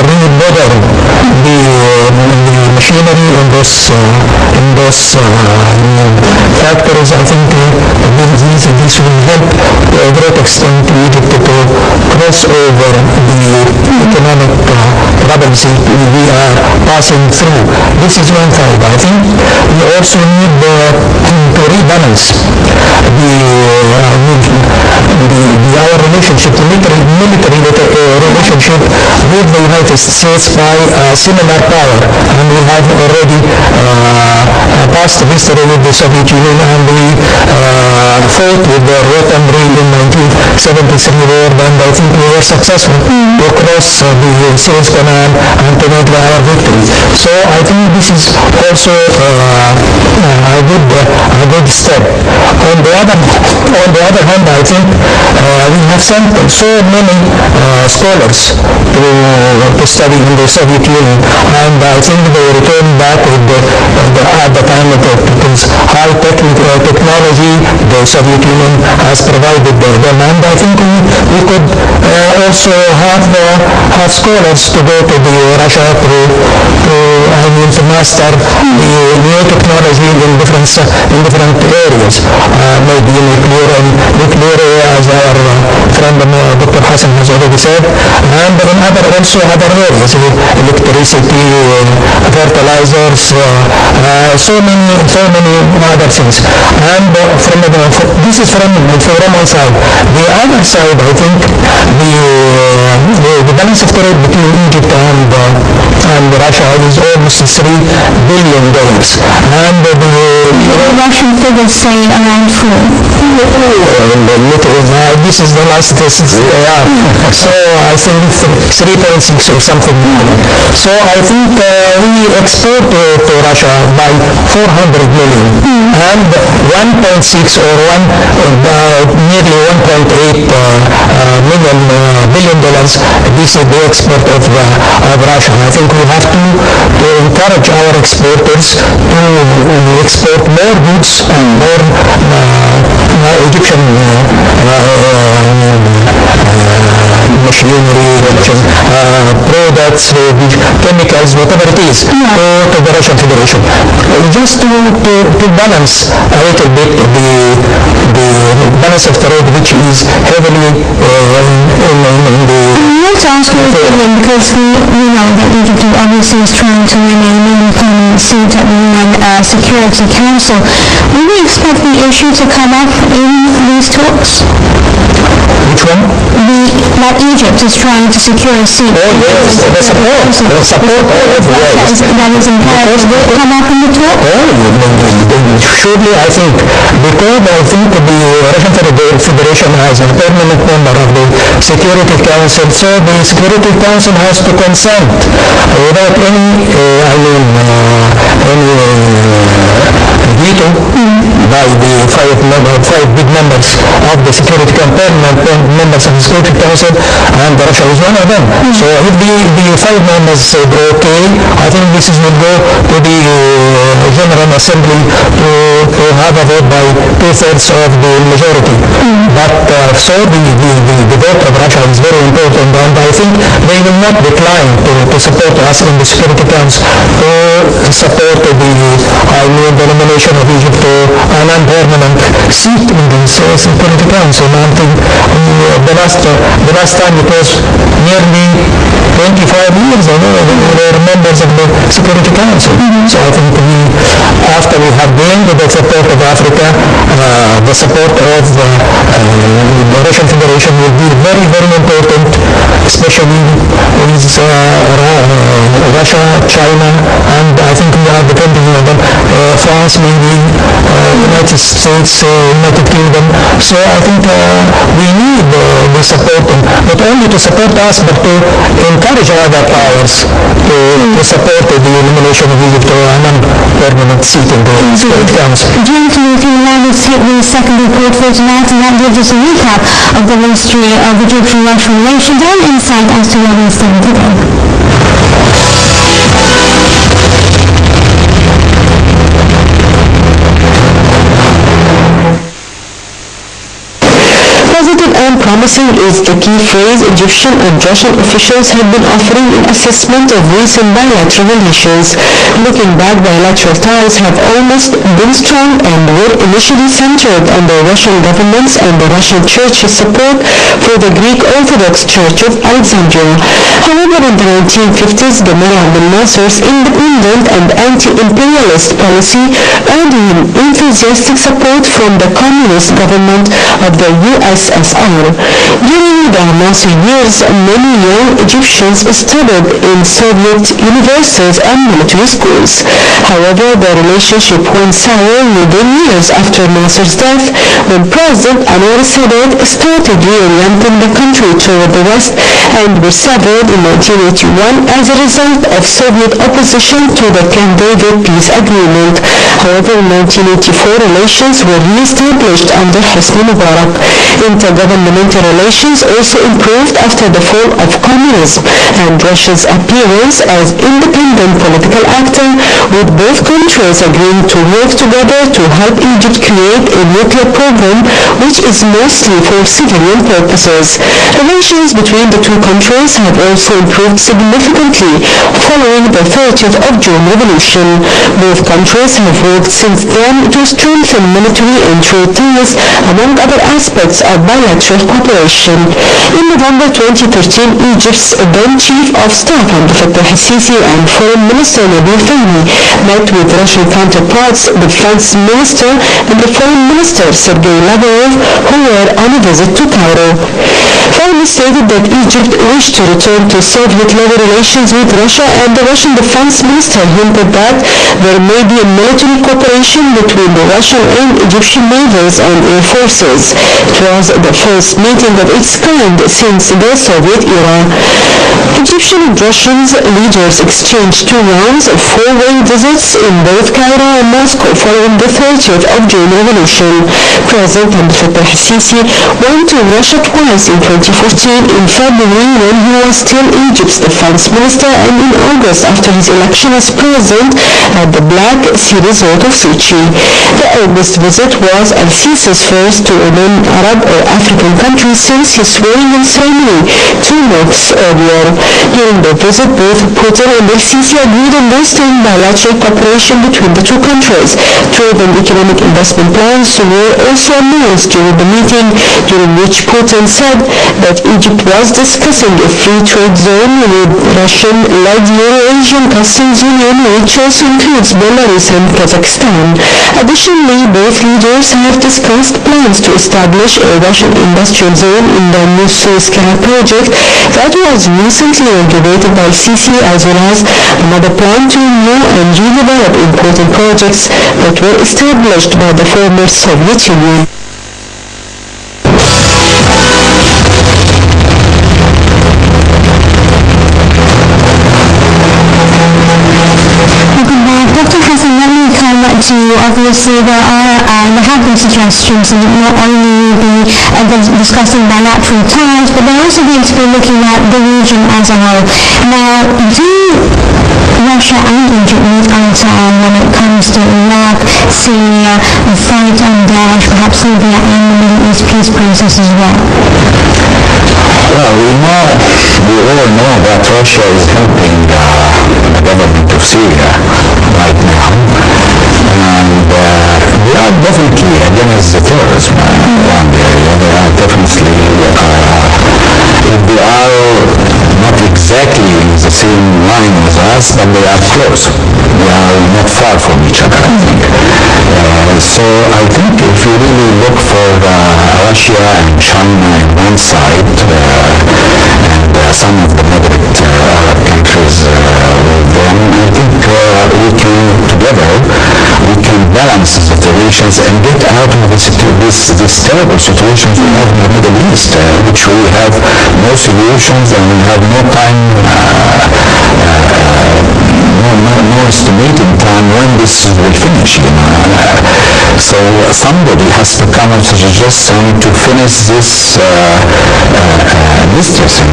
remodel the machinery in those factories. I think this will help to a great extent Egypt to cross over the economic troubles we are passing through. This is one side. I think we also need to rebalance our relationship, the military relationship with the United States by similar power. And we have already past history with the Soviet Union, and we fought with the Rotten Rail in 1973 war, and I think we were successful to cross the Suez Canal and to make our victory. So I think this is also a good step. On the other hand, I think we have sent so many scholars to study in the Soviet Union, and I think they returned back with at the time it was high technology the Soviet Union has provided them, and I think we could also have scholars to go to Russia to master the new technology in different areas, maybe nuclear, as our friend Dr. Hassan has already said, and in other areas, electricity, fertilizers, so many other things. And this is from one side. The other side, I think, the balance of trade between Egypt and Russia is almost $3 billion, and the Russian figures say around 4. This is the last test. So I think 3.6 or something. So I think we export to Russia by 400 million, and 1.6 or nearly 1.8 billion dollars. This is the export of Russia. I think we have to encourage our exporters to export more goods and more Egyptian machinery, products, chemicals, whatever it is, to the Russian Federation. Just to balance a little bit the balance of trade, which is heavily in the... I want to ask you a question, because we know that Egypt obviously is trying to remain an independent seat at the UN Security Council. Will we expect the issue to come up in these talks? Which one? That Egypt is trying to secure a seat. Oh yes, the support. That is imperative. Will it come up in the talk? Surely, I think, because I think the Russian Federation has a permanent member of the Security Council, so the Security Council has to consent without any veto by the five big members of the Security Council, members of the Security Council, and Russia is one of them. So if the 5 members said okay, I think this will go to the General Assembly to have a vote by 2/3 of the majority. But so the vote of Russia is very important, and I think they will not decline to support us in the Security Council, to support the nomination of Egypt to an unpermanent seat in the Security Council. I think the last time it was nearly 25 years ago we were members of the Security Council. So I think after we have gained the support of Africa, the support of the Russian Federation will be very, very important, especially with Russia, China, and I think we are depending on them, France, maybe United States, United Kingdom. So I think we need the support, not only to support us, but to encourage other powers to support the nomination of Egypt to a non-permanent seat in the Security Council. Gentlemen, if you allow me to take the second report for tonight, and that gives us a recap of the history of Egyptian-Russian relations and insight as to where we stand today. President and promising is the key phrase Egyptian and Russian officials have been offering in assessment of recent bilateral relations. Looking back, bilateral ties have almost been strong and were initially centered on the Russian government's and the Russian Church's support for the Greek Orthodox Church of Alexandria. However, in the 1950s, Gamal Abdel Nasser's independent and anti-imperialist policy earned him enthusiastic support from the communist government of the USSR. During the Nasser years, many young Egyptians studied in Soviet universities and military schools. However, the relationship went sour within years after Nasser's death, when President Anwar Sadat started reorienting the country toward the West and were severed in 1981 as a result of Soviet opposition to the Camp David peace agreement. However, in 1984, relations were re-established under Hosni Mubarak. Intergovernmental relations also improved after the fall of communism and Russia's appearance as independent political actor, with both countries agreeing to work together to help Egypt create a nuclear program which is mostly for civilian purposes. Relations between the two countries have also improved significantly following the 30th of June revolution. Both countries have worked since then to strengthen military and trade ties, among other aspects of bilateral cooperation. In November 2013, Egypt's then Chief of Staff Abdel Fattah al-Sisi and Foreign Minister Nabil Fahmy met with Russian counterparts, the Defense Minister and the Foreign Minister Sergei Lavrov, who were on a visit to Cairo. Fahmy stated that Egypt wished to return to Soviet-level relations with Russia, and the Russian Defense Minister hinted that there may be a military cooperation between the Russian and Egyptian navals and air forces. It was the first meeting of its kind since the Soviet era. Egyptian and Russian leaders exchanged 2 rounds of 4-way visits in both Cairo and Moscow following the 30th of June revolution. President Abdel Fattah al-Sisi went to Russia twice in 2014, in February when he was still Egypt's defense minister, and in August after his election as president at the Black Sea resort of Sochi. The August visit was al-Sisi's first to a non-Arab or African country since his swearing-in ceremony 2 months earlier. During the visit, both Putin and al-Sisi agreed on boosting bilateral cooperation between the two countries. Trade and economic investment plans were also announced during the meeting, during which Putin said that Egypt was discussing a free trade zone with Russian-led Euro-Asian Customs Union, which also includes Belarus and Kazakhstan. Additionally, both leaders have discussed plans to establish a Russian industrial zone in the new Suez Canal project that was recently inaugurated by Sisi, as well as another plan to renew and redevelop important projects that were established by the former Soviet Union. Dr. Hassan, let me come to you. Obviously, there have been suggestions that not only will be discussing bilateral ties, but they're also going to be looking at the region as a whole. Now, do Russia and Egypt meet eye to eye when it comes to Iraq, Syria, the fight on Daesh, perhaps Libya and the Middle East peace process as well? Well, we all know that Russia is helping the government of Syria right now, and they are definitely against the terrorism around the area. They are definitely, if they are not exactly in the same line as us, but they are close. They are not far from each other, I think. So I think if you really look for Russia and China on one side, and some of the moderate Arab countries with them, I think together we can balance the situations and get out of this terrible situation we have in the Middle East, which we have no solutions and we have no time, no estimating time when this will finish. So somebody has to come and suggest something to finish this distress in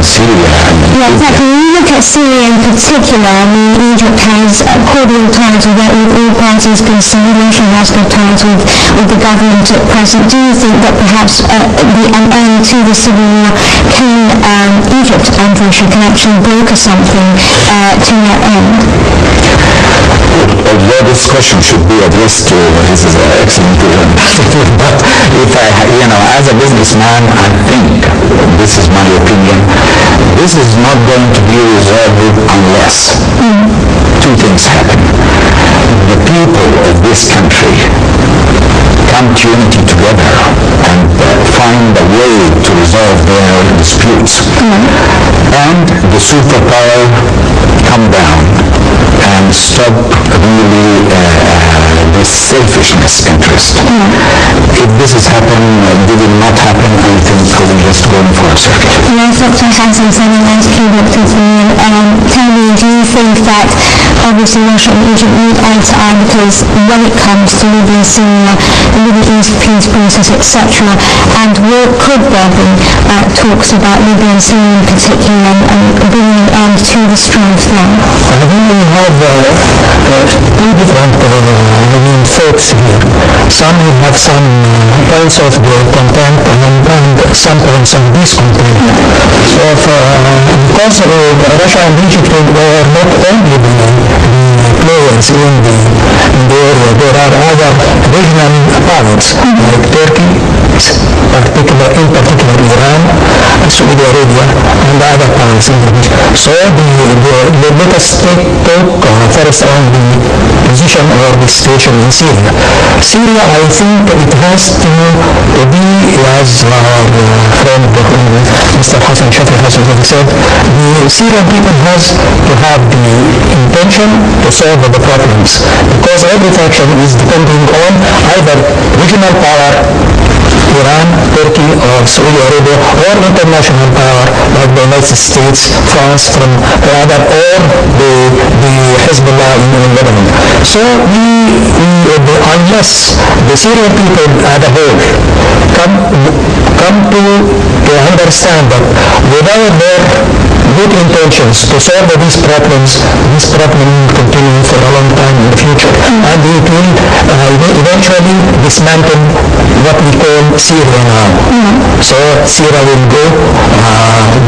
Syria and Yeah, exactly. When you look at Syria in particular, I mean, Egypt has cordial ties with all parties concerned. Russia has good ties with the government at present. Do you think that perhaps an end to the civil war Egypt and Russia can actually broker something to that end? Although this question should be addressed to his excellent but if as a businessman, I think, this is my opinion, this is not going to be resolved unless two things happen. The people of this country come to unity together and find a way to resolve their disputes, and the superpower come down and stop really this selfishness interest. If this is happening, this will not happen, I think we're just going for a circle. Yes, Dr. Hassan, something else came up to me. Tell me, do you think that obviously Russia and Egypt need eye to eye, because when it comes to Libya, Syria, the Middle East peace process, etc., and could there be talks about Libya and Syria in particular and bringing an end to the strife there? We have two different folks here. Some will have some points of content and some points of discontent. So because Russia and Egypt were not only the players in the area, there are other regional powers like Turkey, in particular Iran, Saudi Arabia, and other powers in the region. So let us talk first on the position or the situation in Syria. Syria, I think it has to be, as our friend Mr. Hassan Shafei has already said, the Syrian people has to have the intention to solve the problems, because every faction is depending on either regional power, Iran, Turkey, or Saudi Arabia, or international power like the United States, France, from other, or the Hezbollah in Lebanon. So unless the Syrian people as a whole come to understand that without their good intentions to solve these problems, this problem will continue for a long time in the future, and it will eventually dismantle what we call Syria now. So Syria will go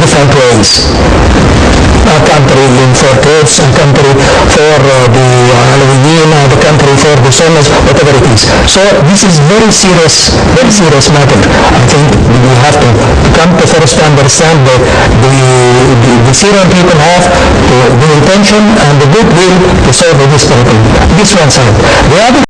different ways. A country for Kurds, a country for the Alawiyyin, the country for the Sunnis, whatever it is. So this is very serious matter. I think we have to come to first understand that the Syrian people have the intention and the goodwill to solve this problem. This one side. The other